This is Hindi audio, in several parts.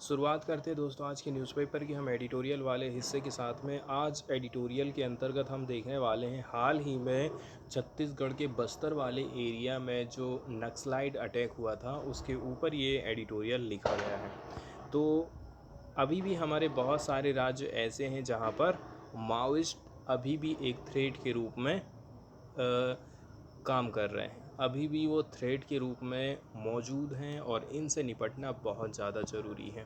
शुरुआत करते हैं दोस्तों आज के न्यूज़पेपर की हम एडिटोरियल वाले हिस्से के साथ में। आज एडिटोरियल के अंतर्गत हम देखने वाले हैं हाल ही में छत्तीसगढ़ के बस्तर वाले एरिया में जो नक्सलाइट अटैक हुआ था उसके ऊपर ये एडिटोरियल लिखा गया है। तो अभी भी हमारे बहुत सारे राज्य ऐसे हैं जहां पर माओइस्ट अभी भी एक थ्रेट के रूप में काम कर रहे हैं, अभी भी वो थ्रेट के रूप में मौजूद हैं और इनसे निपटना बहुत ज़्यादा ज़रूरी है।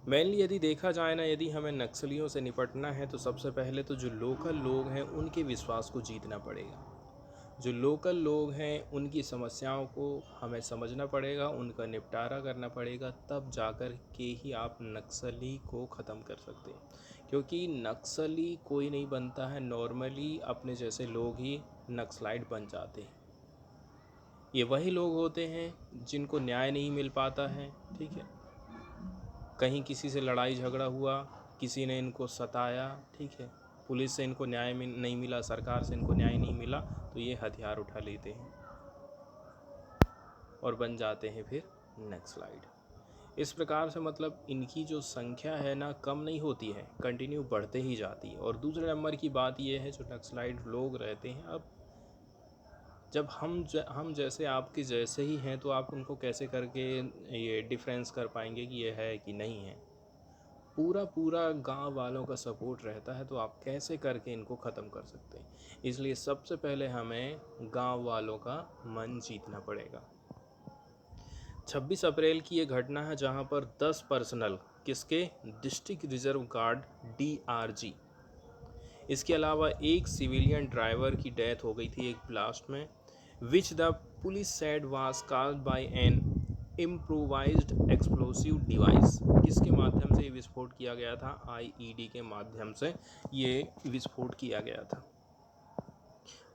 मेनली यदि देखा जाए ना, यदि हमें नक्सलियों से निपटना है तो सबसे पहले तो जो लोकल लोग हैं उनके विश्वास को जीतना पड़ेगा। जो लोकल लोग हैं उनकी समस्याओं को हमें समझना पड़ेगा, उनका निपटारा करना पड़ेगा, तब जाकर के ही आप नक्सली को ख़त्म कर सकते हैं। क्योंकि नक्सली कोई नहीं बनता है, नॉर्मली अपने जैसे लोग ही नक्सलाइट बन जाते हैं। ये वही लोग होते हैं जिनको न्याय नहीं मिल पाता है, ठीक है। कहीं किसी से लड़ाई झगड़ा हुआ, किसी ने इनको सताया, ठीक है, पुलिस से इनको न्याय नहीं मिला, सरकार से इनको न्याय नहीं मिला, तो ये हथियार उठा लेते हैं और बन जाते हैं फिर नक्सलाइट। इस प्रकार से मतलब इनकी जो संख्या है ना कम नहीं होती है, कंटिन्यू बढ़ते ही जाती है। और दूसरे नंबर की बात ये है, जो नक्सलाइट लोग रहते हैं, अब जब हम जैसे आपके जैसे ही हैं तो आप उनको कैसे करके ये डिफरेंस कर पाएंगे कि ये है कि नहीं है। पूरा गांव वालों का सपोर्ट रहता है तो आप कैसे करके इनको ख़त्म कर सकते हैं। इसलिए सबसे पहले हमें गांव वालों का मन जीतना पड़ेगा। 26 अप्रैल की ये घटना है जहां पर 10 पर्सनल किसके, डिस्ट्रिक्ट रिजर्व गार्ड DRG, इसके अलावा एक सिविलियन ड्राइवर की डेथ हो गई थी एक ब्लास्ट में, which the police said was caused by an improvised explosive device. किसके माध्यम से ये विस्फोट किया गया था? IED के माध्यम से ये विस्फोट किया गया था।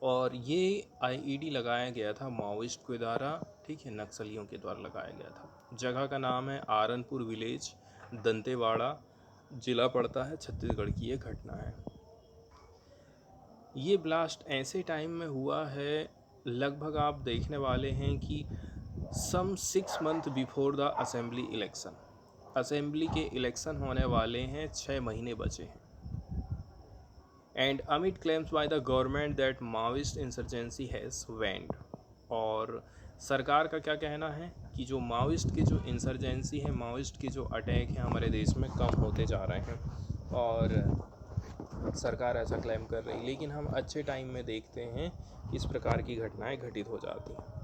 और ये IED लगाया गया था माओइस्ट के द्वारा, ठीक है, नक्सलियों के द्वारा लगाया गया था। जगह का नाम है आरनपुर विलेज, दंतेवाड़ा जिला पड़ता है, छत्तीसगढ़ की ये घटना है। ये ब्लास्ट ऐसे टाइम में हुआ है, लगभग आप देखने वाले हैं कि some 6 month before the assembly election. Assembly के इलेक्शन होने वाले हैं, 6 महीने बचे हैं। And amid claims by the government that Maoist insurgency has waned. और सरकार का क्या कहना है कि जो माओइस्ट के जो इंसर्जेंसी है, माओइस्ट के जो अटैक हैं हमारे देश में कम होते जा रहे हैं, और सरकार ऐसा क्लेम कर रही है। लेकिन हम अच्छे टाइम में देखते हैं इस प्रकार की घटनाएं घटित हो जाती हैं।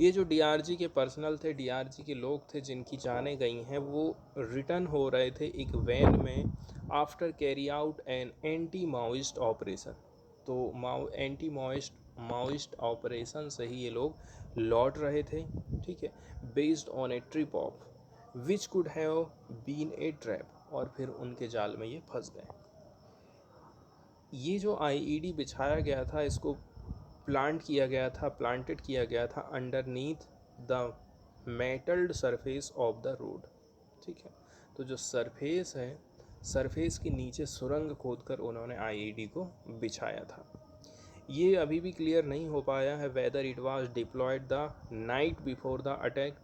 ये जो DRG के पर्सनल थे, DRG के लोग थे जिनकी जानें गई हैं, वो रिटर्न हो रहे थे एक वैन में after carry out an anti Maoist operation. तो एंटी माओइस्ट ऑपरेशन से ही ये लोग लौट रहे थे, ठीक है, based on a trip of which could have been a trap, और फिर उनके जाल में ये फंस गए। ये जो IED बिछाया गया था, इसको प्लांटेड किया गया था underneath the metalled surface of the road, ठीक है। तो जो सरफेस है, सरफेस के नीचे सुरंग खोदकर उन्होंने IED को बिछाया था। ये अभी भी क्लियर नहीं हो पाया है whether it was deployed the night before the attack.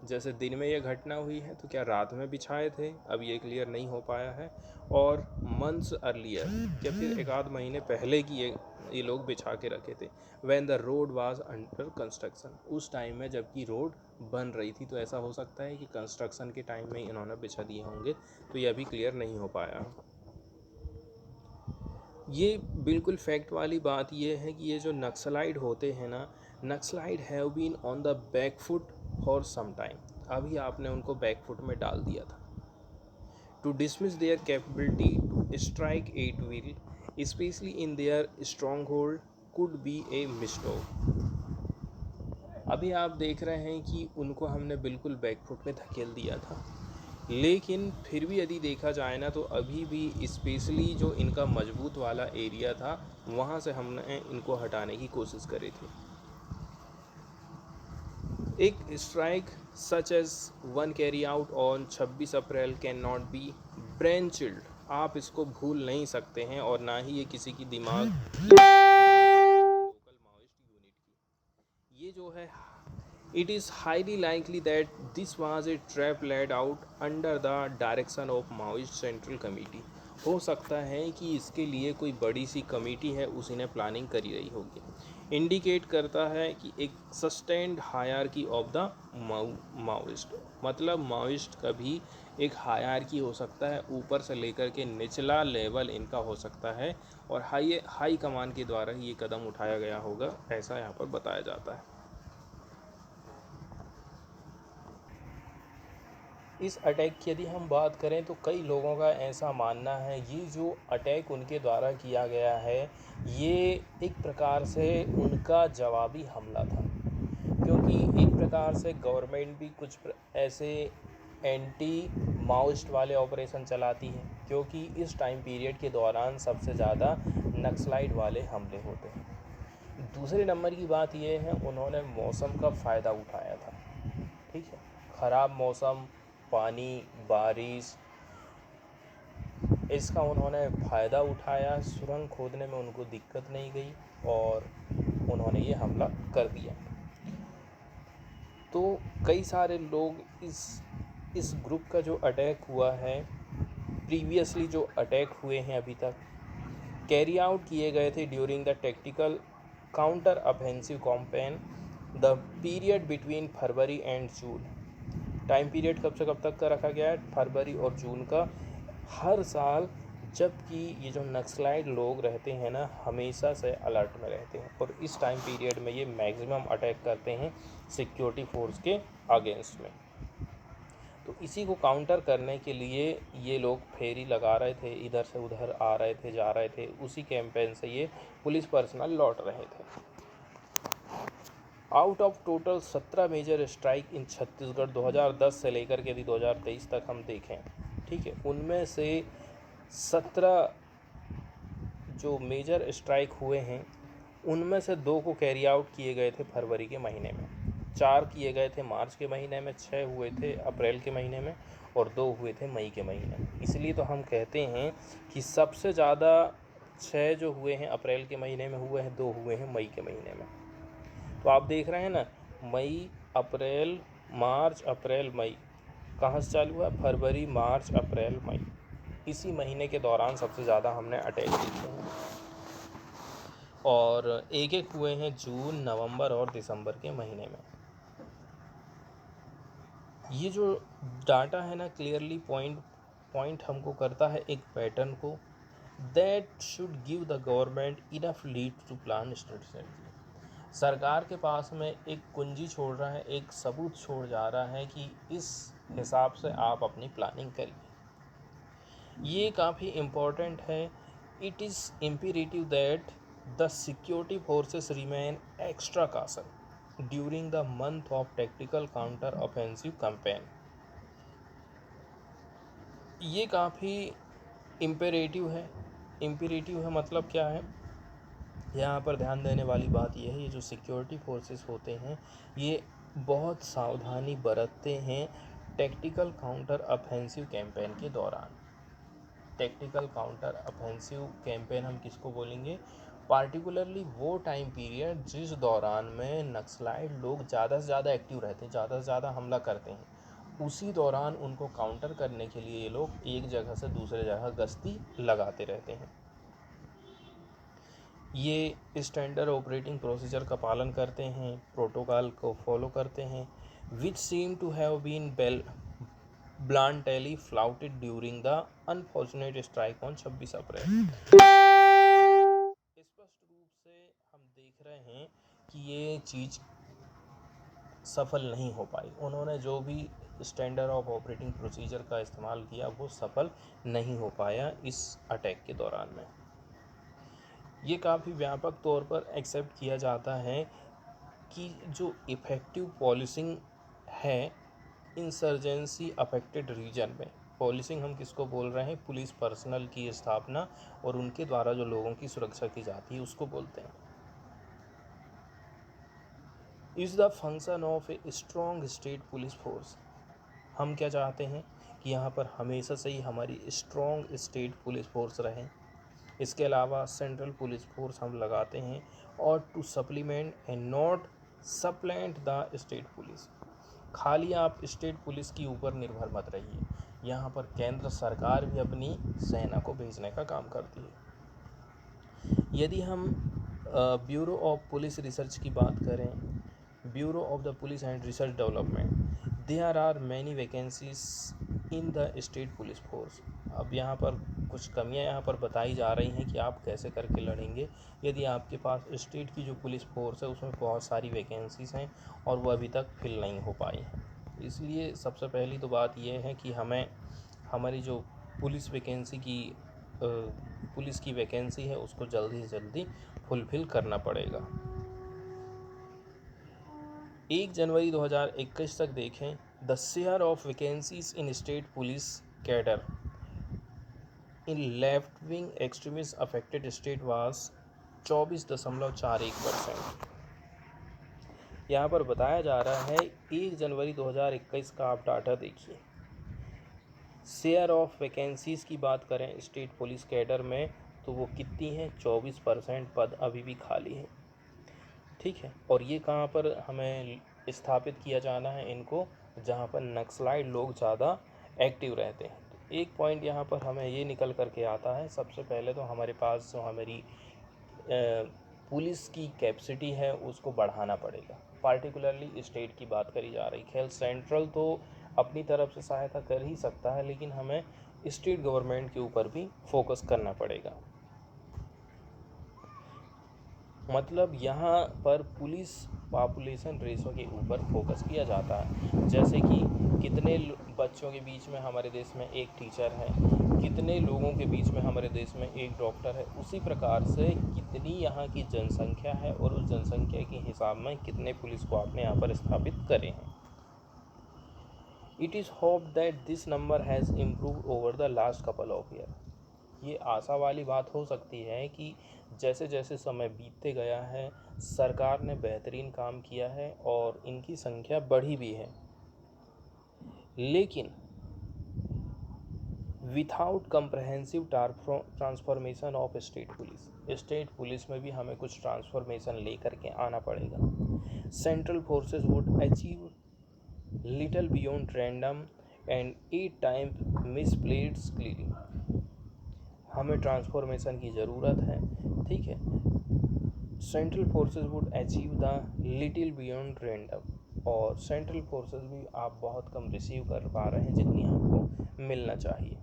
जैसे दिन में ये घटना हुई है तो क्या रात में बिछाए थे, अब ये क्लियर नहीं हो पाया है। और मंथ्स अर्लियर, क्या फिर एक आध महीने पहले की ये लोग बिछा के रखे थे। When the road was under construction, उस टाइम में जबकि रोड बन रही थी। तो ऐसा हो सकता है कि कंस्ट्रक्शन के टाइम में इन्होंने बिछा दिए होंगे, तो ये अभी क्लियर नहीं हो पाया। ये बिल्कुल फैक्ट वाली बात ये है कि ये जो नक्सलाइट होते हैं ना, Naxalite have been on the back foot for some time. अभी आपने उनको बैक फुट में डाल दिया था। To dismiss their capability to strike at will specially in their stronghold could be a mistake. अभी आप देख रहे हैं कि उनको हमने बिल्कुल बैक फुट में धकेल दिया था, लेकिन फिर भी यदि देखा जाए ना तो अभी भी स्पेशली जो इनका मजबूत वाला एरिया था वहाँ से हमने इनको हटाने की कोशिश करी थी। एक strike such as one carry out on 26 April can not be brain chilled. आप इसको भूल नहीं सकते हैं, और ना ही ये किसी की दिमाग लोकल माओइस्ट यूनिट की। ये जो है It is highly likely that this was a trap laid out under the direction of Maoist Central Committee. हो सकता है कि इसके लिए कोई बड़ी सी कमेटी है, उसी ने प्लानिंग करी रही होगी। इंडिकेट करता है कि एक sustained hierarchy of the Maoist, मतलब माओइस्ट का भी एक हायरार्की हो सकता है, ऊपर से लेकर के निचला लेवल इनका हो सकता है, और हाई कमान के द्वारा ये कदम उठाया गया होगा, ऐसा यहाँ पर बताया जाता है। इस अटैक की यदि हम बात करें तो कई लोगों का ऐसा मानना है ये जो अटैक उनके द्वारा किया गया है ये एक प्रकार से उनका जवाबी हमला था, क्योंकि एक प्रकार से गवर्नमेंट भी कुछ ऐसे एंटी माओइस्ट वाले ऑपरेशन चलाती है, क्योंकि इस टाइम पीरियड के दौरान सबसे ज़्यादा नक्सलाइट वाले हमले होते हैं। दूसरे नंबर की बात यह है उन्होंने मौसम का फ़ायदा उठाया था। ठीक है, ख़राब मौसम, पानी, बारिश, इसका उन्होंने फ़ायदा उठाया, सुरंग खोदने में उनको दिक्कत नहीं गई और उन्होंने ये हमला कर दिया। तो कई सारे लोग इस ग्रुप का जो अटैक हुआ है, प्रीवियसली जो अटैक हुए हैं अभी तक, कैरी आउट किए गए थे during the tactical counter offensive campaign the period between February and June. Time period कब से कब तक का रखा गया है? फरवरी और जून का। हर साल जबकि ये जो नक्सलाइट लोग रहते हैं ना, हमेशा से अलर्ट में रहते हैं और इस टाइम पीरियड में ये मैक्सिमम अटैक करते हैं सिक्योरिटी फोर्स के अगेंस्ट में। तो इसी को काउंटर करने के लिए ये लोग फेरी लगा रहे थे, इधर से उधर आ रहे थे, जा रहे थे। उसी कैंपेन से ये पुलिस पर्सनल लौट रहे थे। Out of total 17 major strike in Chhattisgarh 2010 से लेकर के यदि 2023 तक हम देखें, ठीक है, उनमें से 17 जो मेजर स्ट्राइक हुए हैं उनमें से 2 को कैरी आउट किए गए थे फरवरी के महीने में, 4 किए गए थे मार्च के महीने में, 6 हुए थे अप्रैल के महीने में और 2 हुए थे मई के महीने में। इसलिए तो हम कहते हैं कि सबसे ज़्यादा 6 जो हुए हैं अप्रैल के महीने में हुए हैं, 2 हुए हैं मई के महीने में। तो आप देख रहे हैं ना, मई, अप्रैल, मार्च, अप्रैल, मई, कहाँ से चालू हुआ? फरवरी, मार्च, अप्रैल, मई, इसी महीने के दौरान सबसे ज़्यादा हमने अटैक देखे हैं और एक हुए हैं जून, नवंबर और दिसंबर के महीने में। ये जो डाटा है ना, क्लियरली पॉइंट हमको करता है एक पैटर्न को, that should give the government enough lead to plan strategy. सरकार के पास में एक कुंजी छोड़ रहा है, एक सबूत छोड़ जा रहा है कि इस हिसाब से आप अपनी प्लानिंग करिए। ये काफ़ी इम्पोर्टेंट है। It is imperative that the security forces remain extra caution during the month of tactical counter offensive campaign. ये काफ़ी इम्पेरेटिव है मतलब क्या है? यहाँ पर ध्यान देने वाली बात यह है, ये जो सिक्योरिटी फोर्सेस होते हैं ये बहुत सावधानी बरतते हैं टैक्टिकल काउंटर ऑफेंसिव कैंपेन के दौरान। टैक्टिकल काउंटर ऑफेंसिव कैंपेन हम किसको बोलेंगे? पार्टिकुलरली वो टाइम पीरियड जिस दौरान में नक्सलाइट लोग ज़्यादा से ज़्यादा एक्टिव रहते हैं, ज़्यादा से ज़्यादा हमला करते हैं, उसी दौरान उनको काउंटर करने के लिए ये लोग एक जगह से दूसरे जगह गश्ती लगाते रहते हैं। ये स्टैंडर्ड ऑपरेटिंग प्रोसीजर का पालन करते हैं, प्रोटोकॉल को फॉलो करते हैं, which seem to have been bluntly flouted during the unfortunate strike on 26 April. स्पष्ट रूप से हम देख रहे हैं कि ये चीज़ सफल नहीं हो पाई। उन्होंने जो भी स्टैंडर्ड ऑफ ऑपरेटिंग प्रोसीजर का इस्तेमाल किया वो सफल नहीं हो पाया इस अटैक के दौरान में। ये काफ़ी व्यापक तौर पर एक्सेप्ट किया जाता है कि जो इफ़ेक्टिव पॉलिसिंग है इंसर्जेंसी अफेक्टेड रीजन में, पॉलिसिंग हम किसको बोल रहे हैं? पुलिस पर्सनल की स्थापना और उनके द्वारा जो लोगों की सुरक्षा की जाती है उसको बोलते हैं। Is the function of a strong state police force. हम क्या चाहते हैं कि यहाँ पर हमेशा से ही हमारी स्ट्रॉन्ग स्टेट पुलिस फोर्स रहे। इसके अलावा सेंट्रल पुलिस फोर्स हम लगाते हैं और to supplement and not supplant the state police. खाली आप स्टेट पुलिस के ऊपर निर्भर मत रहिए, यहाँ पर केंद्र सरकार भी अपनी सेना को भेजने का काम करती है। यदि हम ब्यूरो ऑफ पुलिस रिसर्च की बात करें, bureau of the police and research development, there are many vacancies in the state police force. अब यहाँ पर कुछ कमियाँ यहाँ पर बताई जा रही हैं कि आप कैसे करके लड़ेंगे यदि आपके पास स्टेट की जो पुलिस फोर्स है उसमें बहुत सारी वैकेंसीज़ हैं और वो अभी तक फिल नहीं हो पाई हैं। इसलिए सबसे पहली तो बात यह है कि हमें हमारी जो पुलिस की वैकेंसी है उसको जल्दी से जल्दी फुलफिल करना पड़ेगा। 1 जनवरी 2021 तक देखें, the share of vacancies in state police cadre in left wing extremist affected state was 24.41%। यहाँ पर बताया जा रहा है 1 जनवरी 2021 का आप डाटा देखिए। शेयर ऑफ वैकेंसीज़ की बात करें स्टेट पुलिस कैडर में तो वो कितनी है, 24% पद अभी भी खाली है। ठीक है, और ये कहाँ पर हमें स्थापित किया जाना है इनको, जहाँ पर नक्सलाइट लोग ज़्यादा एक्टिव रहते हैं। तो एक पॉइंट यहाँ पर हमें ये निकल करके आता है, सबसे पहले तो हमारे पास जो हमारी पुलिस की कैपेसिटी है उसको बढ़ाना पड़ेगा। पार्टिकुलरली स्टेट की बात करी जा रही, खेल सेंट्रल तो अपनी तरफ से सहायता कर ही सकता है, लेकिन हमें स्टेट गवर्नमेंट के ऊपर भी फोकस करना पड़ेगा। मतलब यहाँ पर पुलिस पॉपुलेशन रेशो के ऊपर फोकस किया जाता है, जैसे कि कितने बच्चों के बीच में हमारे देश में एक टीचर है, कितने लोगों के बीच में हमारे देश में एक डॉक्टर है, उसी प्रकार से कितनी यहाँ की जनसंख्या है और उस जनसंख्या के हिसाब में कितने पुलिस को आपने यहाँ पर स्थापित करे हैं। It is hope that this number has improved over the last couple of year. ये आशा वाली बात हो सकती है कि जैसे जैसे समय बीतते गया है सरकार ने बेहतरीन काम किया है और इनकी संख्या बढ़ी भी है, लेकिन without comprehensive transformation of state police में भी हमें कुछ ट्रांसफॉर्मेशन लेकर के आना पड़ेगा। Central forces would achieve little beyond random and 8 times misplaced cleaning. हमें ट्रांसफॉर्मेशन की ज़रूरत है, ठीक है। Central forces would achieve the little beyond random, और सेंट्रल फोर्सेस भी आप बहुत कम रिसीव कर पा रहे हैं जितनी आपको मिलना चाहिए।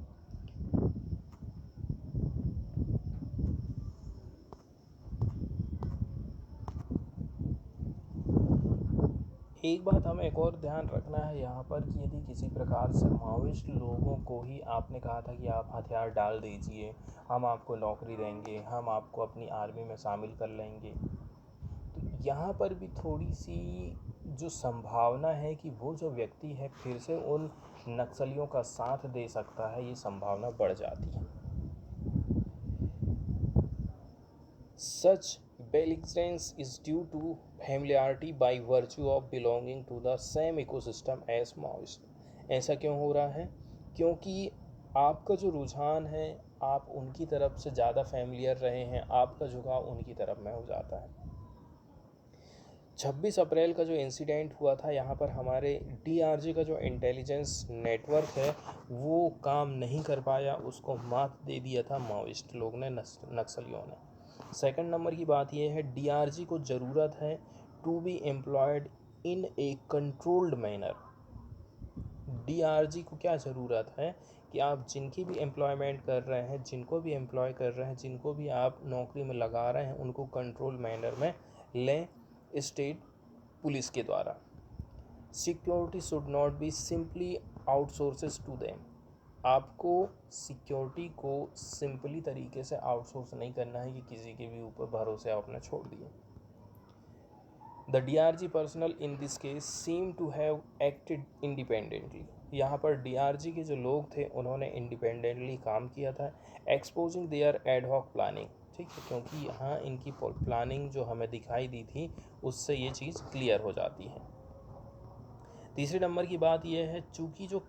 एक बात हमें एक और ध्यान रखना है यहाँ पर कि यदि किसी प्रकार से माओइस्ट लोगों को ही आपने कहा था कि आप हथियार डाल दीजिए, हम आपको नौकरी देंगे, हम आपको अपनी आर्मी में शामिल कर लेंगे, तो यहाँ पर भी थोड़ी सी जो संभावना है कि वो जो व्यक्ति है फिर से उन नक्सलियों का साथ दे सकता है, ये संभावना बढ़ जाती है। सच belligerence is due to familiarity by virtue of belonging to the same ecosystem as Maoist। ऐसा क्यों हो रहा है? क्योंकि आपका जो रुझान है आप उनकी तरफ से ज़्यादा फैमिलियर रहे हैं, आपका झुकाव उनकी तरफ में हो जाता है। 26 अप्रैल का जो इंसिडेंट हुआ था, यहाँ पर हमारे DRG का जो इंटेलिजेंस नेटवर्क है वो काम नहीं कर पाया, उसको मात दे दिया था माओइस्ट लोग ने, नक्सलियों ने। सेकंड नंबर की बात यह है DRG को ज़रूरत है to be employed in a controlled manner. DRG को क्या ज़रूरत है कि आप जिनकी भी एम्प्लॉयमेंट कर रहे हैं, जिनको भी एम्प्लॉय कर रहे हैं, जिनको भी आप नौकरी में लगा रहे हैं, उनको कंट्रोल मैनर में लें स्टेट पुलिस के द्वारा। Security should not be simply outsources to them. आपको सिक्योरिटी को सिंपली तरीके से आउटसोर्स नहीं करना है कि किसी के भी ऊपर भरोसे आपने छोड़ दिए। The DRG personnel in this case seem to have acted independently. यहाँ पर DRG के जो लोग थे उन्होंने इंडिपेंडेंटली काम किया था, एक्सपोजिंग देयर एडहॉक प्लानिंग, ठीक है, क्योंकि यहाँ इनकी प्लानिंग जो हमें दिखाई दी थी उससे ये चीज़ क्लियर हो जाती है। तीसरे नंबर की बात यह है, चूँकि जो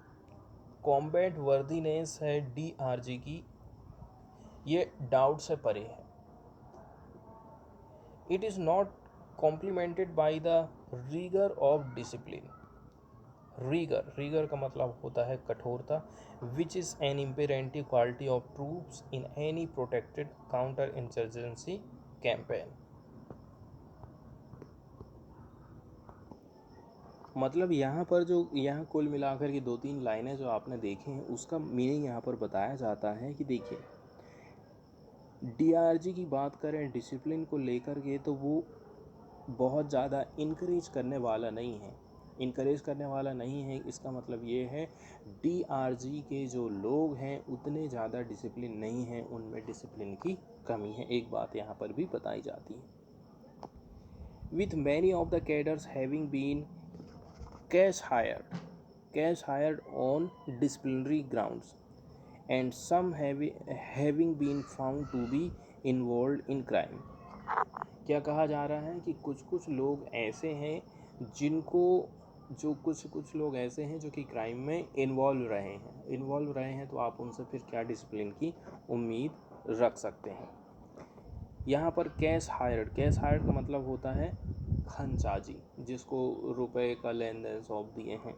कॉम्बैट वर्दीनेस है DRG की ये डाउट से परे है। It is not complimented by the rigger of discipline. Rigger का मतलब होता है कठोरता, which is an imperative quality of troops in any protected counter insurgency campaign. मतलब यहाँ पर जो यहाँ कुल मिलाकर की 2-3 लाइनें जो आपने देखी हैं उसका मीनिंग यहाँ पर बताया जाता है कि देखिए डीआरजी की बात करें डिसिप्लिन को लेकर के तो वो बहुत ज़्यादा इनकरेज करने वाला नहीं है। इनकरेज करने वाला नहीं है इसका मतलब ये है डीआरजी के जो लोग हैं उतने ज़्यादा डिसिप्लिन नहीं हैं, उनमें डिसिप्लिन की कमी है, एक बात यहाँ पर भी बताई जाती है। With many of the cadres having been cash hired on disciplinary grounds and some having been found to be involved in crime। क्या कहा जा रहा है कि कुछ लोग ऐसे हैं जिनको कुछ लोग ऐसे हैं जो कि क्राइम में इन्वॉल्व रहे हैं तो आप उनसे फिर क्या डिसिप्लिन की उम्मीद रख सकते हैं। यहाँ पर कैश हायर्ड का मतलब होता है खनचाजी, जिसको रुपए का लेन देन सौंप दिए हैं।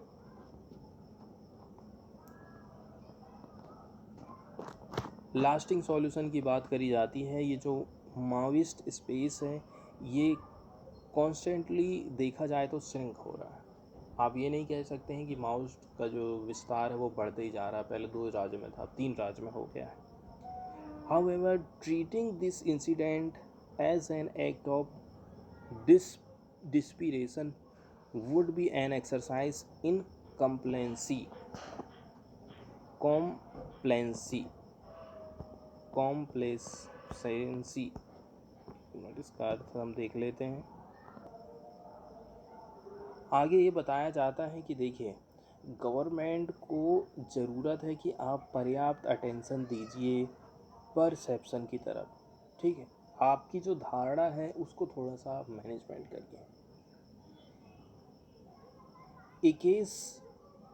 लास्टिंग सॉल्यूशन की बात करी जाती है। ये जो माओइस्ट स्पेस है ये कॉन्स्टेंटली देखा जाए तो श्रिंक हो रहा है। आप ये नहीं कह सकते हैं कि माओइस्ट का जो विस्तार है वो बढ़ते ही जा रहा है, पहले 2 राज्य में था, 3 राज्य में हो गया है। However, treating this incident as an act of desperation would be an exercise in complacency। इसका अर्थ हम देख लेते हैं। आगे ये बताया जाता है कि देखिए गवर्नमेंट को ज़रूरत है कि आप पर्याप्त अटेंशन दीजिए परसेप्शन की तरफ, ठीक है। आपकी जो धारणा है उसको थोड़ा सा आप मैनेजमेंट करिए। A case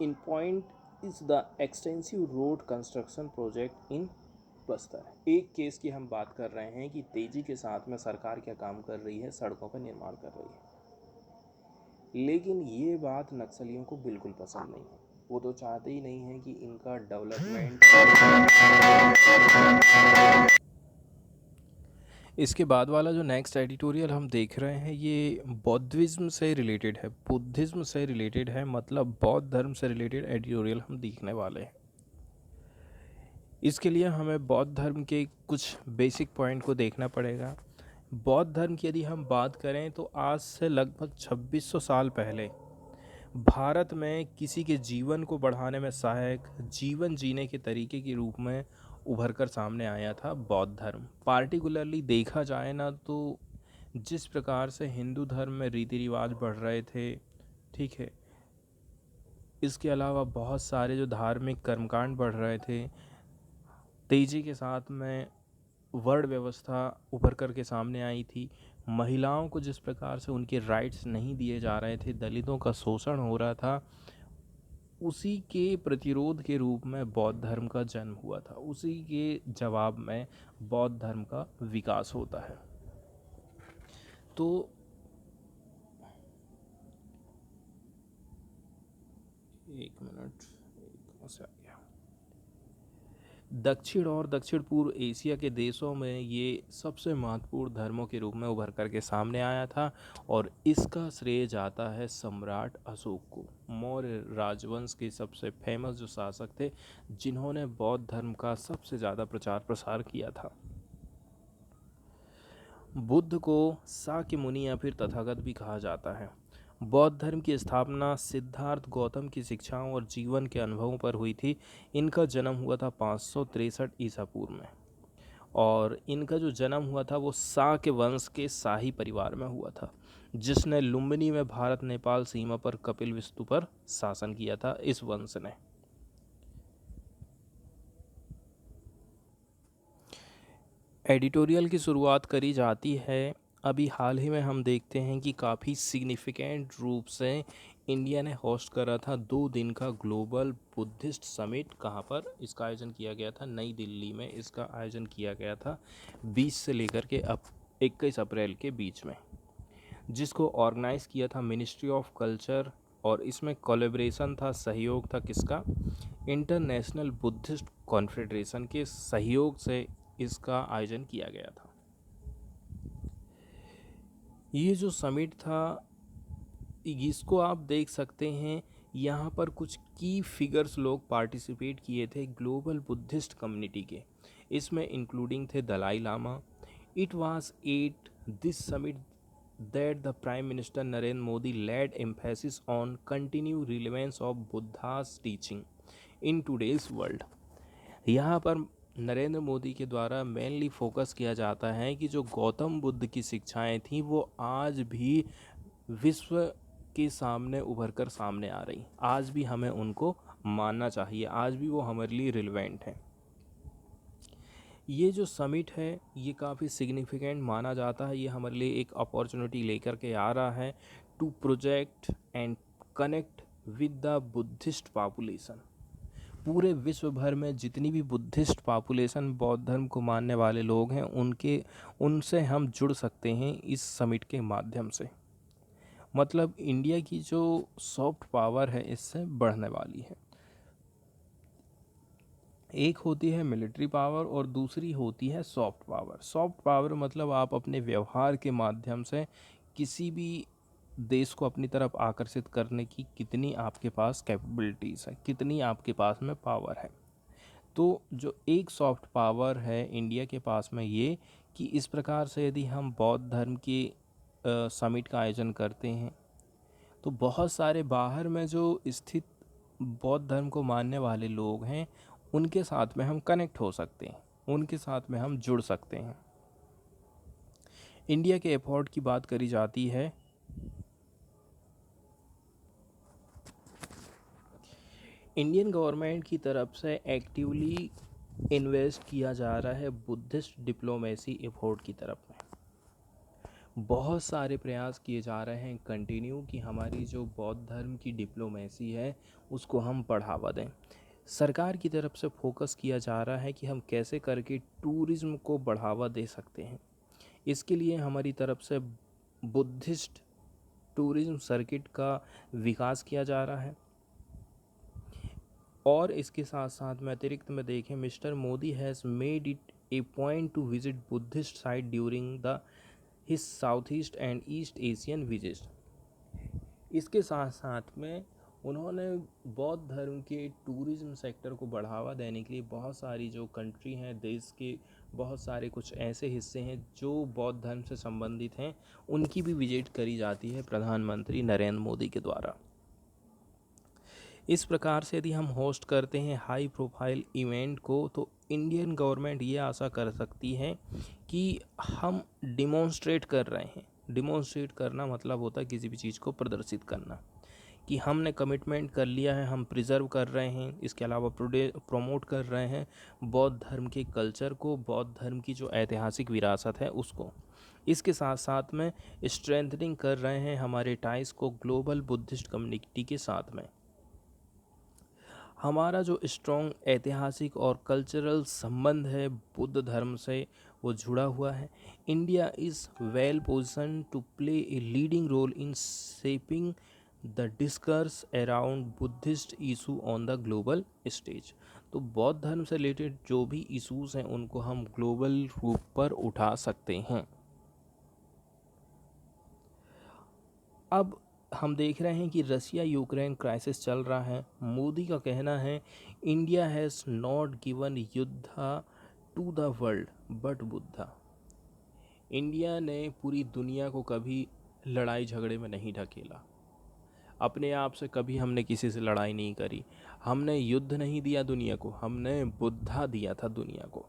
in point is the extensive road construction project in Bastar. एक केस की हम बात कर रहे हैं कि तेज़ी के साथ में सरकार क्या काम कर रही है, सड़कों का निर्माण कर रही है, लेकिन ये बात नक्सलियों को बिल्कुल पसंद नहीं है। वो तो चाहते ही नहीं है कि इनका डेवलपमेंट। इसके बाद वाला जो नेक्स्ट एडिटोरियल हम देख रहे हैं ये बुद्धिज़्म से रिलेटेड है, मतलब बौद्ध धर्म से रिलेटेड एडिटोरियल हम देखने वाले हैं। इसके लिए हमें बौद्ध धर्म के कुछ बेसिक पॉइंट को देखना पड़ेगा। बौद्ध धर्म की यदि हम बात करें तो आज से लगभग 2600 साल पहले भारत में किसी के जीवन को बढ़ाने में सहायक जीवन जीने के तरीके के रूप में उभर कर सामने आया था बौद्ध धर्म। पार्टिकुलरली देखा जाए ना तो जिस प्रकार से हिंदू धर्म में रीति रिवाज बढ़ रहे थे, ठीक है, इसके अलावा बहुत सारे जो धार्मिक कर्मकांड बढ़ रहे थे, तेजी के साथ में वर्ण व्यवस्था उभर कर के सामने आई थी, महिलाओं को जिस प्रकार से उनके राइट्स नहीं दिए जा रहे थे, दलितों का शोषण हो रहा था, उसी के प्रतिरोध के रूप में बौद्ध धर्म का जन्म हुआ था। उसी के जवाब में बौद्ध धर्म का विकास होता है। तो एक मिनट, कहाँ से आ गया। दक्षिण और दक्षिण पूर्व एशिया के देशों में ये सबसे महत्वपूर्ण धर्मों के रूप में उभर करके सामने आया था और इसका श्रेय जाता है सम्राट अशोक को। मौर्य राजवंश के सबसे फेमस जो शासक थे जिन्होंने बौद्ध धर्म का सबसे ज़्यादा प्रचार प्रसार किया था। बुद्ध को शाक्य मुनि या फिर तथागत भी कहा जाता है। बौद्ध धर्म की स्थापना सिद्धार्थ गौतम की शिक्षाओं और जीवन के अनुभवों पर हुई थी। इनका जन्म हुआ था 563 ईसा पूर्व में और इनका जो जन्म हुआ था वो शाक्य वंश के शाही परिवार में हुआ था, जिसने लुम्बिनी में भारत नेपाल सीमा पर कपिलवस्तु पर शासन किया था। इस वंश ने एडिटोरियल की शुरुआत करी जाती है। अभी हाल ही में हम देखते हैं कि काफ़ी सिग्निफिकेंट रूप से इंडिया ने होस्ट करा था 2 दिन का ग्लोबल बुद्धिस्ट समिट। कहाँ पर इसका आयोजन किया गया था? नई दिल्ली में इसका आयोजन किया गया था 20 से लेकर के अब 21 अप्रैल के बीच में। जिसको ऑर्गेनाइज़ किया था मिनिस्ट्री ऑफ कल्चर, और इसमें कोलैबोरेशन था, सहयोग था किसका, इंटरनेशनल बुद्धिस्ट कॉन्फेडरेशन के सहयोग से इसका आयोजन किया गया था। ये जो समिट था, इसको आप देख सकते हैं, यहाँ पर कुछ की फिगर्स लोग पार्टिसिपेट किए थे ग्लोबल बुद्धिस्ट कम्युनिटी के, इसमें इंक्लूडिंग थे Dalai Lama. It was at this summit that the Prime Minister Narendra Modi laid emphasis on continued relevance of Buddha's teaching in today's world। यहाँ पर नरेंद्र मोदी के द्वारा मेनली फोकस किया जाता है कि जो गौतम बुद्ध की शिक्षाएं थीं वो आज भी विश्व के सामने उभर कर सामने आ रही, आज भी हमें उनको मानना चाहिए, आज भी वो हमारे लिए रिलेवेंट हैं। ये जो समिट है ये काफ़ी सिग्निफिकेंट माना जाता है, ये हमारे लिए एक अपॉर्चुनिटी लेकर के आ रहा है to project and connect with the Buddhist population. पूरे विश्व भर में जितनी भी बुद्धिस्ट पॉपुलेशन, बौद्ध धर्म को मानने वाले लोग हैं, उनसे हम जुड़ सकते हैं इस समिट के माध्यम से। मतलब इंडिया की जो सॉफ्ट पावर है इससे बढ़ने वाली है। एक होती है मिलिट्री पावर और दूसरी होती है सॉफ्ट पावर। सॉफ्ट पावर मतलब आप अपने व्यवहार के माध्यम से किसी भी देश को अपनी तरफ आकर्षित करने की कितनी आपके पास कैपेबिलिटीज़ है, कितनी आपके पास में पावर है। तो जो एक सॉफ्ट पावर है इंडिया के पास में ये, कि इस प्रकार से यदि हम बौद्ध धर्म के समिट का आयोजन करते हैं तो बहुत सारे बाहर में जो स्थित बौद्ध धर्म को मानने वाले लोग हैं उनके साथ में हम कनेक्ट हो सकते हैं, उनके साथ में हम जुड़ सकते हैं। इंडिया के एफर्ट की बात करी जाती है। इंडियन गवर्नमेंट की तरफ से एक्टिवली इन्वेस्ट किया जा रहा है बुद्धिस्ट डिप्लोमेसी एफर्ट की तरफ में। बहुत सारे प्रयास किए जा रहे हैं कंटिन्यू कि हमारी जो बौद्ध धर्म की डिप्लोमेसी है उसको हम बढ़ावा दें। सरकार की तरफ से फोकस किया जा रहा है कि हम कैसे करके टूरिज़्म को बढ़ावा दे सकते हैं। इसके लिए हमारी तरफ से बुद्धिस्ट टूरिज़्म सर्किट का विकास किया जा रहा है। और इसके साथ साथ में अतिरिक्त में देखें, mister Modi has made it A point two visit Buddhist site during the his south east and east Asian visit. इसके साथ साथ में उन्होंने बौद्ध धर्म के टूरिज़्म सेक्टर को बढ़ावा देने के लिए बहुत सारी जो कंट्री हैं, देश के बहुत सारे कुछ ऐसे हिस्से हैं जो बौद्ध धर्म से संबंधित हैं, उनकी भी विजिट करी जाती है प्रधानमंत्री नरेंद्र मोदी के द्वारा। इस प्रकार से यदि हम होस्ट करते हैं हाई प्रोफाइल इवेंट को तो इंडियन गवर्नमेंट ये आशा कर सकती है कि हम डिमॉन्स्ट्रेट कर रहे हैं। डिमॉन्स्ट्रेट करना मतलब होता है किसी भी चीज़ को प्रदर्शित करना, कि हमने कमिटमेंट कर लिया है, हम प्रिजर्व कर रहे हैं, इसके अलावा प्रमोट कर रहे हैं बौद्ध धर्म के कल्चर को, बौद्ध धर्म की जो ऐतिहासिक विरासत है उसको। इसके साथ साथ में स्ट्रेंथनिंग कर रहे हैं हमारे टाइज को ग्लोबल बुद्धिस्ट कम्युनिटी के साथ में। हमारा जो स्ट्रॉन्ग ऐतिहासिक और कल्चरल संबंध है बुद्ध धर्म से वो जुड़ा हुआ है। India is well position to play a leading role in shaping the discourse around Buddhist issue on the global stage. तो बौद्ध धर्म से रिलेटेड जो भी इशूज़ हैं उनको हम ग्लोबल रूप पर उठा सकते हैं। अब हम देख रहे हैं कि रसिया यूक्रेन क्राइसिस चल रहा है। मोदी का कहना है India has not given yuddh to the world but Buddha. India ने पूरी दुनिया को कभी लड़ाई झगड़े में नहीं ढकेला, अपने आप से कभी हमने किसी से लड़ाई नहीं करी, हमने युद्ध नहीं दिया दुनिया को, हमने बुद्धा दिया था दुनिया को।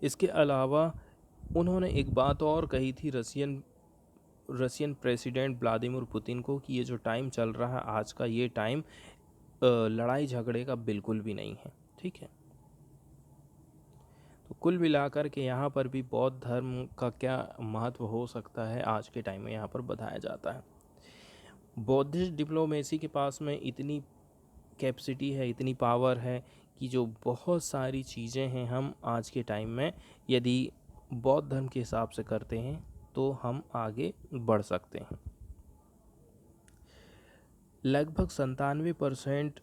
इसके अलावा उन्होंने एक बात और कही थी रशियन प्रेसिडेंट व्लादिमीर पुतिन को कि ये जो टाइम चल रहा है आज का, ये टाइम लड़ाई झगड़े का बिल्कुल भी नहीं है। ठीक है, तो कुल मिलाकर के यहाँ पर भी बौद्ध धर्म का क्या महत्व हो सकता है आज के टाइम में यहाँ पर बताया जाता है। बौद्धिस्ट डिप्लोमेसी के पास में इतनी कैपेसिटी है, इतनी पावर है कि जो बहुत सारी चीज़ें हैं हम आज के टाइम में यदि बौद्ध धर्म के हिसाब से करते हैं तो हम आगे बढ़ सकते हैं। लगभग 97%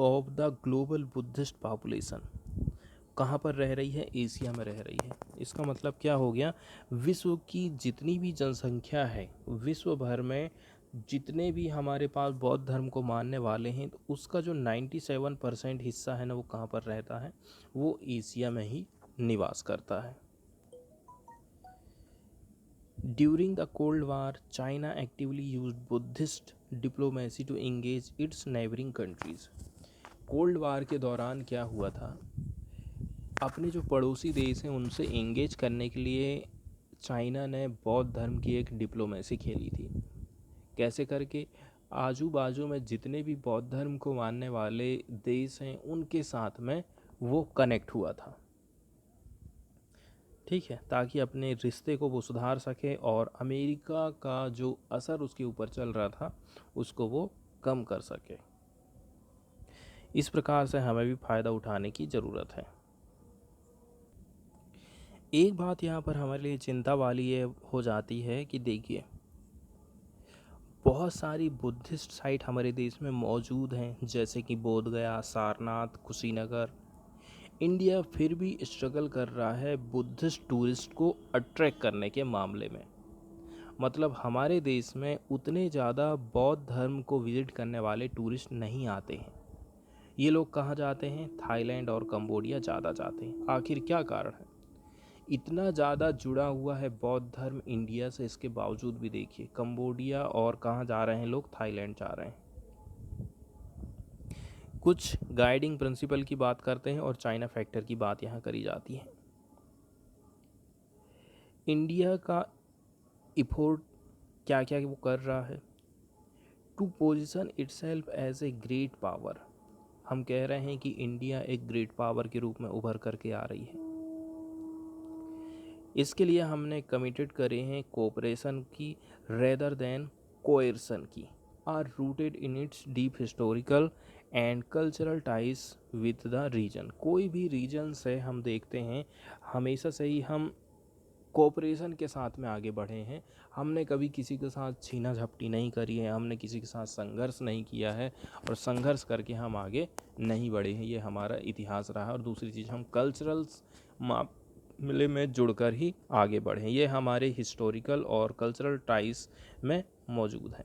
of the global Buddhist population कहाँ पर रह रही है? एशिया में रह रही है। इसका मतलब क्या हो गया? विश्व की जितनी भी जनसंख्या है, विश्व भर में जितने भी हमारे पास बौद्ध धर्म को मानने वाले हैं, तो उसका जो 97% हिस्सा है ना, वो कहाँ पर रहता है? वो एशिया में ही निवास करता है। During the cold war, China actively used Buddhist diplomacy to engage its neighbouring countries. Cold war के दौरान क्या हुआ था? अपने जो पड़ोसी देश हैं उनसे एंगेज करने के लिए चाइना ने बौद्ध धर्म की एक डिप्लोमेसी खेली थी। कैसे करके? आजू बाजू में जितने भी बौद्ध धर्म को मानने वाले देश हैं उनके साथ में वो कनेक्ट हुआ था, ठीक है, ताकि अपने रिश्ते को वो सुधार सके और अमेरिका का जो असर उसके ऊपर चल रहा था उसको वो कम कर सके। इस प्रकार से हमें भी फ़ायदा उठाने की ज़रूरत है। एक बात यहाँ पर हमारे लिए चिंता वाली ये हो जाती है कि देखिए, बहुत सारी बुद्धिस्ट साइट हमारे देश में मौजूद हैं, जैसे कि बोध गया, सारनाथ, कुशीनगर। इंडिया फिर भी स्ट्रगल कर रहा है बुद्धिस्ट टूरिस्ट को अट्रैक्ट करने के मामले में। मतलब हमारे देश में उतने ज़्यादा बौद्ध धर्म को विजिट करने वाले टूरिस्ट नहीं आते हैं। ये लोग कहाँ जाते हैं? थाईलैंड और कंबोडिया ज़्यादा जाते हैं। आखिर क्या कारण है? इतना ज़्यादा जुड़ा हुआ है बौद्ध धर्म इंडिया से, इसके बावजूद भी देखिए कंबोडिया और कहाँ जा रहे हैं लोग? थाईलैंड जा रहे हैं। कुछ गाइडिंग प्रिंसिपल की बात करते हैं और चाइना फैक्टर की बात यहाँ करी जाती है। इंडिया का इफोर्ट क्या क्या वो कर रहा है? To position itself as a great power. हम कह रहे हैं कि इंडिया एक ग्रेट पावर के रूप में उभर करके आ रही है। इसके लिए हमने कमिटेड करे हैं कोऑपरेशन की रेदर देन कोएर्सन की, are rooted in its deep historical and cultural ties with the region. कोई भी रीजन से हम देखते हैं हमेशा से ही हम कोऑपरेशन के साथ में आगे बढ़े हैं। हमने कभी किसी के साथ छीना झपटी नहीं करी है, हमने किसी के साथ संघर्ष नहीं किया है और संघर्ष करके हम आगे नहीं बढ़े हैं। ये हमारा इतिहास रहा है। और दूसरी चीज़, हम कल्चरल मामले में जुड़कर ही आगे बढ़े। ये हमारे हिस्टोरिकल और कल्चरल टाइज में मौजूद है।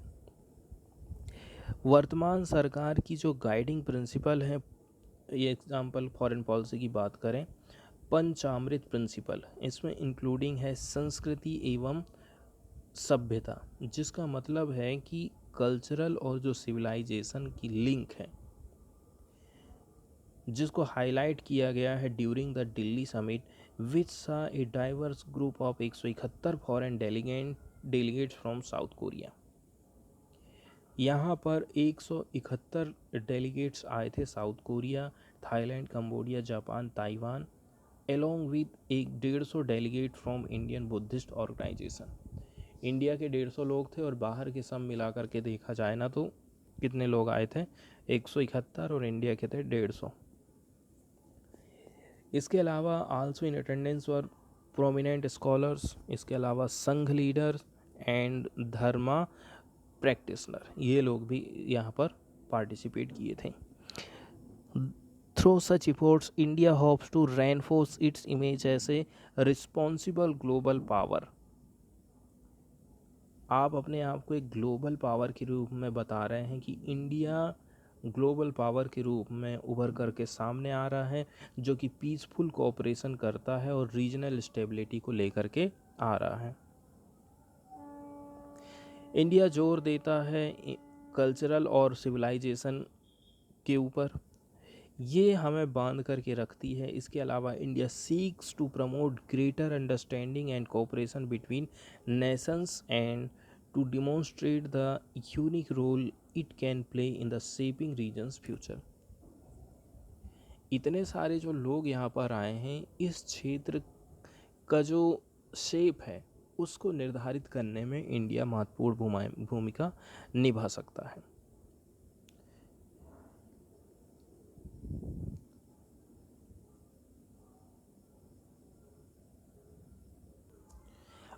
वर्तमान सरकार की जो गाइडिंग प्रिंसिपल है, ये एग्जाम्पल फॉरेन पॉलिसी की बात करें, पंचामृत प्रिंसिपल, इसमें इंक्लूडिंग है संस्कृति एवं सभ्यता, जिसका मतलब है कि कल्चरल और जो सिविलाइजेशन की लिंक है, जिसको हाईलाइट किया गया है during the Delhi summit which saw a diverse group of 171 foreign delegates from South Korea. यहाँ पर 171 डेलीगेट्स आए थे South Korea, Thailand, Cambodia, Japan, Taiwan, along with एक 150 delegate from Indian Buddhist organisation. India के 150 लोग थे और बाहर के सब मिला करके देखा जाए ना तो कितने लोग आए थे? 171 और इंडिया के थे 150। इसके अलावा also in attendance were prominent scholars, इसके अलावा संघ लीडर्स एंड धर्मा प्रैक्टिशनर, ये लोग भी यहाँ पर पार्टिसिपेट किए थे। Through such efforts India hopes to reinforce its image as a responsible global power. आप अपने आप को एक ग्लोबल पावर के रूप में बता रहे हैं कि इंडिया ग्लोबल पावर के रूप में उभर करके सामने आ रहा है, जो कि पीसफुल कोऑपरेशन करता है और रीजनल स्टेबिलिटी को लेकर के आ रहा है। इंडिया जोर देता है कल्चरल और सिविलाइजेशन के ऊपर, ये हमें बांध करके रखती है। इसके अलावा India seeks to promote greater understanding and cooperation between nations and to demonstrate the unique role it can play in the shaping region's future. इतने सारे जो लोग यहाँ पर आए हैं, इस क्षेत्र का जो शेप है उसको निर्धारित करने में इंडिया महत्वपूर्ण भूमिका निभा सकता है।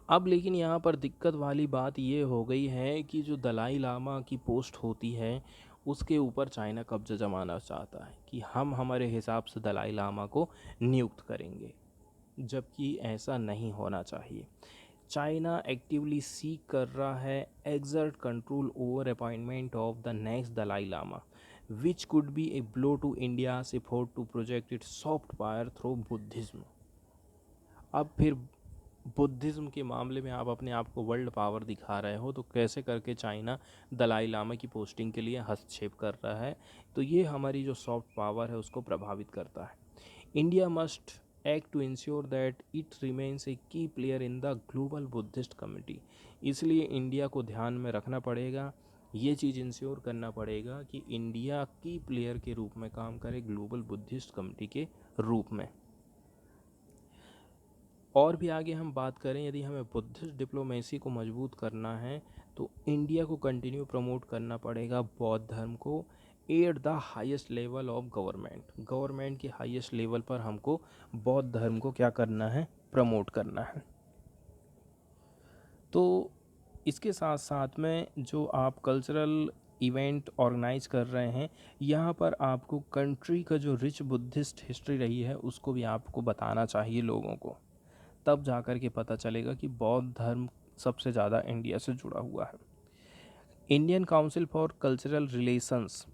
अब लेकिन यहाँ पर दिक्कत वाली बात ये हो गई है कि जो दलाई लामा की पोस्ट होती है उसके ऊपर चाइना कब्जा जमाना चाहता है कि हम हमारे हिसाब से दलाई लामा को नियुक्त करेंगे, जबकि ऐसा नहीं होना चाहिए। चाइना एक्टिवली सीक कर रहा है exert control over appointment of the next Dalai Lama, which could be a blow to India's effort to project its soft power through Buddhism. अब फिर बुद्धिज़्म के मामले में आप अपने आप को वर्ल्ड पावर दिखा रहे हो, तो कैसे करके चाइना दलाई लामा की पोस्टिंग के लिए हस्तक्षेप कर रहा है, तो ये हमारी जो सॉफ्ट पावर है उसको प्रभावित करता है। India must act to ensure that it remains a key player in the global Buddhist community. इसलिए इंडिया को ध्यान में रखना पड़ेगा, ये चीज़ इंश्योर करना पड़ेगा कि इंडिया की प्लेयर के रूप में काम करे ग्लोबल बुद्धिस्ट कम्युनिटी के रूप में। और भी आगे हम बात करें, यदि हमें बुद्धिस्ट डिप्लोमेसी को मजबूत करना है तो इंडिया को कंटिन्यू प्रमोट करना पड़ेगा बौद्ध धर्म को at the highest level of government के हाईएस्ट लेवल पर हमको बौद्ध धर्म को क्या करना है, प्रमोट करना है। तो इसके साथ साथ में जो आप कल्चरल इवेंट ऑर्गेनाइज कर रहे हैं, यहाँ पर आपको कंट्री का जो रिच बुद्धिस्ट हिस्ट्री रही है उसको भी आपको बताना चाहिए लोगों को, तब जाकर के पता चलेगा कि बौद्ध धर्म सबसे ज़्यादा इंडिया से जुड़ा हुआ है। Indian council for cultural relations,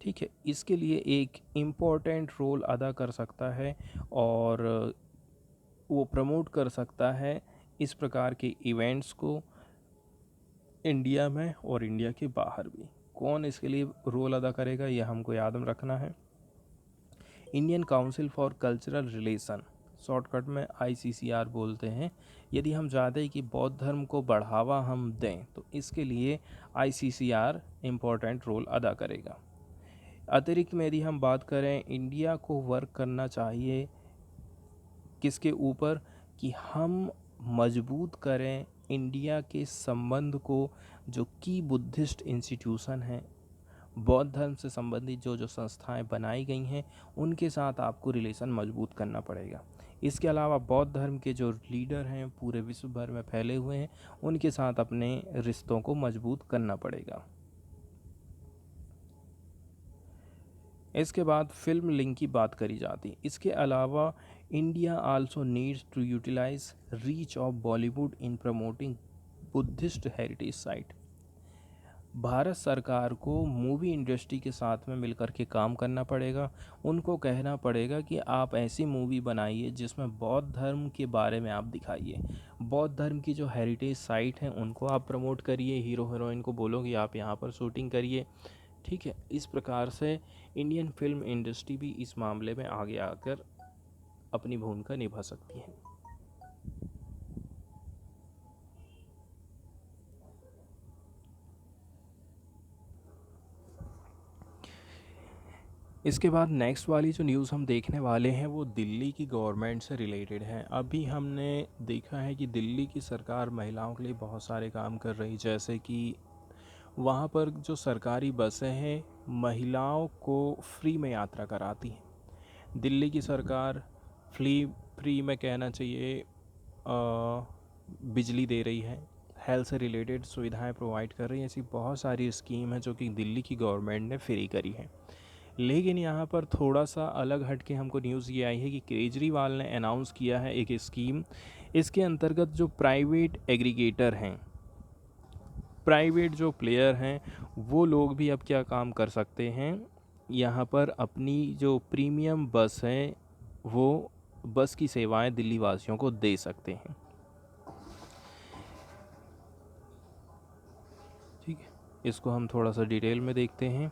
ठीक है, इसके लिए एक इम्पोर्टेंट रोल अदा कर सकता है और वो प्रमोट कर सकता है इस प्रकार के इवेंट्स को इंडिया में और इंडिया के बाहर भी। कौन इसके लिए रोल अदा करेगा यह हमको याद में रखना है। Indian council for cultural relation, shortcut में ICCR बोलते हैं। यदि हम चाहते हैं कि बौद्ध धर्म को बढ़ावा हम दें तो इसके लिए ICCR इम्पोर्टेंट रोल अदा करेगा। अतिरिक्त में यदि हम बात करें, इंडिया को वर्क करना चाहिए किसके ऊपर, कि हम मजबूत करें इंडिया के संबंध को जो की बुद्धिस्ट इंस्टीट्यूशन हैं, बौद्ध धर्म से संबंधित जो जो संस्थाएं बनाई गई हैं उनके साथ आपको रिलेशन मजबूत करना पड़ेगा। इसके अलावा बौद्ध धर्म के जो लीडर हैं पूरे विश्व भर में फैले हुए हैं उनके साथ अपने रिश्तों को मजबूत करना पड़ेगा। इसके बाद फिल्म लिंक की बात करी जाती। इसके अलावा India also needs to utilise reach of Bollywood in promoting Buddhist heritage site. Bharat सरकार को मूवी इंडस्ट्री के साथ में मिलकर के काम करना पड़ेगा। उनको कहना पड़ेगा कि आप ऐसी मूवी बनाइए जिसमें बौद्ध धर्म के बारे में आप दिखाइए, बौद्ध धर्म की जो हेरिटेज साइट हैं उनको आप प्रमोट करिए, हीरो हीरोइन को बोलो कि आप यहाँ पर शूटिंग करिए, ठीक है। इस प्रकार से इंडियन फिल्म इंडस्ट्री भी इस मामले में आगे आकर अपनी भूमिका निभा सकती है। इसके बाद नेक्स्ट वाली जो न्यूज़ हम देखने वाले हैं वो दिल्ली की गवर्नमेंट से रिलेटेड है। अभी हमने देखा है कि दिल्ली की सरकार महिलाओं के लिए बहुत सारे काम कर रही, जैसे कि वहाँ पर जो सरकारी बसें हैं महिलाओं को फ्री में यात्रा कराती हैं। दिल्ली की सरकार फ्री में कहना चाहिए बिजली दे रही है, हेल्थ से रिलेटेड सुविधाएं प्रोवाइड कर रही है। ऐसी बहुत सारी स्कीम है जो कि दिल्ली की गवर्नमेंट ने फ्री करी है। लेकिन यहाँ पर थोड़ा सा अलग हट के हमको न्यूज़ ये आई है कि केजरीवाल ने अनाउंस किया है एक स्कीम। इसके अंतर्गत जो प्राइवेट एग्रीगेटर हैं, प्राइवेट जो प्लेयर हैं, वो लोग भी अब क्या काम कर सकते हैं, यहाँ पर अपनी जो प्रीमियम बस है वो बस की सेवाएं दिल्ली वासियों को दे सकते हैं, ठीक है। इसको हम थोड़ा सा डिटेल में देखते हैं।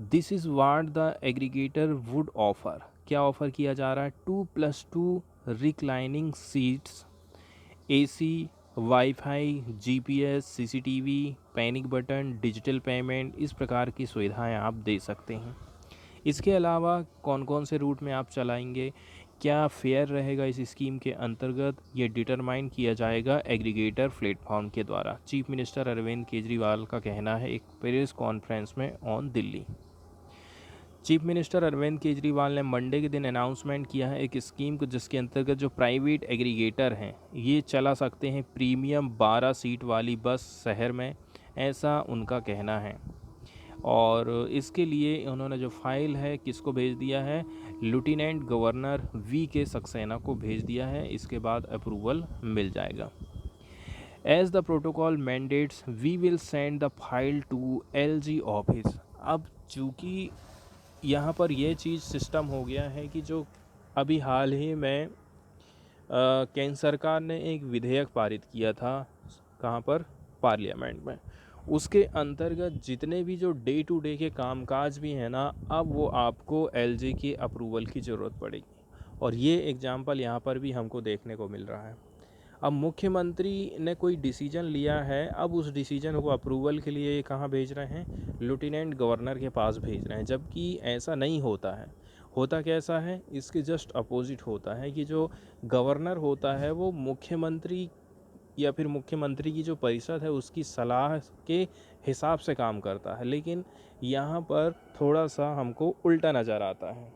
This is what the aggregator would offer. क्या ऑफ़र किया जा रहा है? 2+2 reclining seats, AC, wifi, GPS, CCTV, panic button, digital payment, इस प्रकार की सुविधाएं आप दे सकते हैं। इसके अलावा कौन कौन से रूट में आप चलाएंगे, क्या फेयर रहेगा इस स्कीम के अंतर्गत, ये डिटरमाइन किया जाएगा एग्रीगेटर प्लेटफॉर्म के द्वारा। चीफ मिनिस्टर अरविंद केजरीवाल का कहना है एक प्रेस कॉन्फ्रेंस में on Delhi. Chief minister Arvind Kejriwal ने मंडे के दिन अनाउंसमेंट किया है एक स्कीम को, जिसके अंतर्गत जो प्राइवेट एग्रीगेटर हैं ये चला सकते हैं प्रीमियम 12 सीट वाली बस शहर में, ऐसा उनका कहना है। और इसके लिए उन्होंने जो फाइल है किसको भेज दिया है, लेफ्टिनेंट गवर्नर वी के सक्सेना को भेज दिया है। इसके बाद अप्रूवल मिल जाएगा। As the protocol mandates we will send the file to LG office. अब चूँकि यहाँ पर यह चीज़ सिस्टम हो गया है कि जो अभी हाल ही में केंद्र सरकार ने एक विधेयक पारित किया था, कहाँ पर, पार्लियामेंट में, उसके अंतर्गत जितने भी जो डे टू डे के कामकाज भी हैं ना, अब वो आपको LG की अप्रूवल की ज़रूरत पड़ेगी। और ये एग्जाम्पल यहाँ पर भी हमको देखने को मिल रहा है। अब मुख्यमंत्री ने कोई डिसीजन लिया है, अब उस डिसीजन को अप्रूवल के लिए कहाँ भेज रहे हैं, लेफ्टिनेंट गवर्नर के पास भेज रहे हैं, जबकि ऐसा नहीं होता है। होता कैसा है, इसके जस्ट अपोजिट होता है कि जो गवर्नर होता है वो मुख्यमंत्री या फिर मुख्यमंत्री की जो परिषद है उसकी सलाह के हिसाब से काम करता है। लेकिन यहाँ पर थोड़ा सा हमको उल्टा नज़र आता है।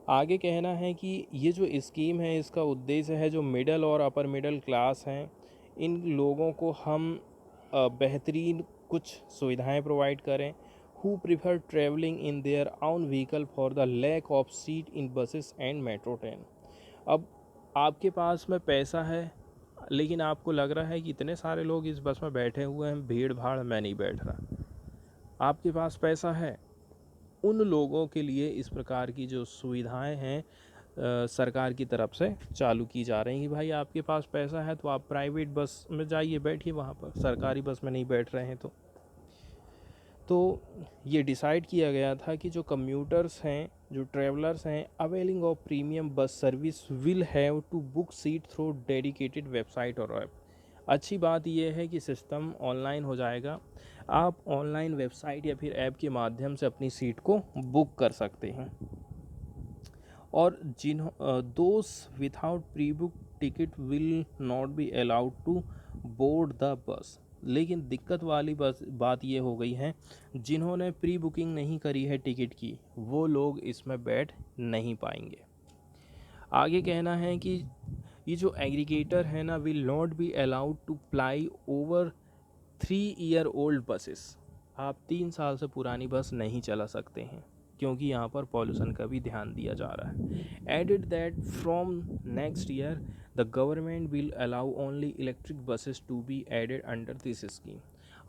आगे कहना है कि ये जो स्कीम है इसका उद्देश्य है जो मिडिल और अपर मिडिल क्लास हैं, इन लोगों को हम बेहतरीन कुछ सुविधाएं प्रोवाइड करें। Who prefer travelling in their own vehicle for the lack of seat in buses and metro train. अब आपके पास में पैसा है, लेकिन आपको लग रहा है कि इतने सारे लोग इस बस में बैठे हुए हैं, भीड़ भाड़ में नहीं बैठ रहा। आपके पास पैसा है, उन लोगों के लिए इस प्रकार की जो सुविधाएं हैं सरकार की तरफ से चालू की जा रही हैं कि भाई आपके पास पैसा है तो आप प्राइवेट बस में जाइए, बैठिए वहाँ पर, सरकारी बस में नहीं बैठ रहे हैं तो ये डिसाइड किया गया था कि जो कम्यूटर्स हैं, जो ट्रैवलर्स हैं, availing of premium bus service will have to book seat through dedicated website और ऐप। अच्छी बात यह है कि सिस्टम ऑनलाइन हो जाएगा, आप ऑनलाइन वेबसाइट या फिर ऐप के माध्यम से अपनी सीट को बुक कर सकते हैं। और those without pre book ticket will not be allowed to board the bus. लेकिन दिक्कत वाली बात ये हो गई है, जिन्होंने प्री बुकिंग नहीं करी है टिकट की, वो लोग इसमें बैठ नहीं पाएंगे। आगे कहना है कि ये जो एग्रीगेटर है ना, will not be allowed to ply over 3 year old buses. आप 3 साल से पुरानी बस नहीं चला सकते हैं, क्योंकि यहाँ पर पॉल्यूशन का भी ध्यान दिया जा रहा है। Added that from next year the government will allow only electric buses to be added under this scheme.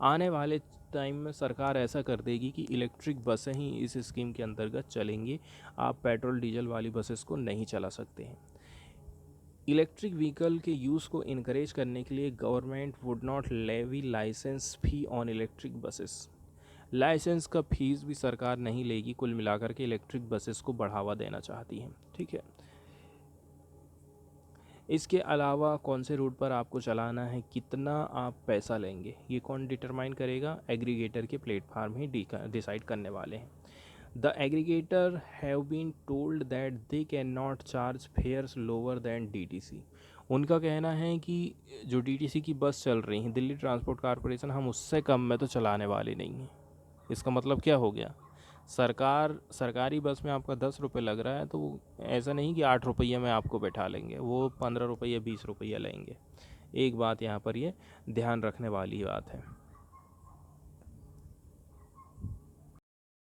आने वाले टाइम में सरकार ऐसा कर देगी कि इलेक्ट्रिक बसें ही इस स्कीम के अंतर्गत चलेंगी, आप पेट्रोल डीजल वाली बसेस को नहीं चला सकते हैं। इलेक्ट्रिक व्हीकल के यूज़ को इनकरेज करने के लिए government would not levy licence fee on electric buses. Licence का फीस भी सरकार नहीं लेगी, कुल मिलाकर के इलेक्ट्रिक बसेस को बढ़ावा देना चाहती है। ठीक है, इसके अलावा कौन से रूट पर आपको चलाना है, कितना आप पैसा लेंगे, ये कौन डिटरमाइन करेगा, एग्रीगेटर के प्लेटफार्म ही डिसाइड करने वाले हैं। The aggregator have been told that they can not charge fares lower than DTC। उनका कहना है कि जो DTC की बस चल रही हैं, दिल्ली ट्रांसपोर्ट कॉरपोरेशन, हम उससे कम में तो चलाने वाले नहीं हैं। इसका मतलब क्या हो गया, सरकारी बस में आपका 10 रुपये लग रहा है तो ऐसा नहीं कि 8 रुपये में आपको बैठा लेंगे, वो 15 रुपये 20 रुपये लेंगे। एक बात यहाँ पर ये ध्यान रखने वाली बात है।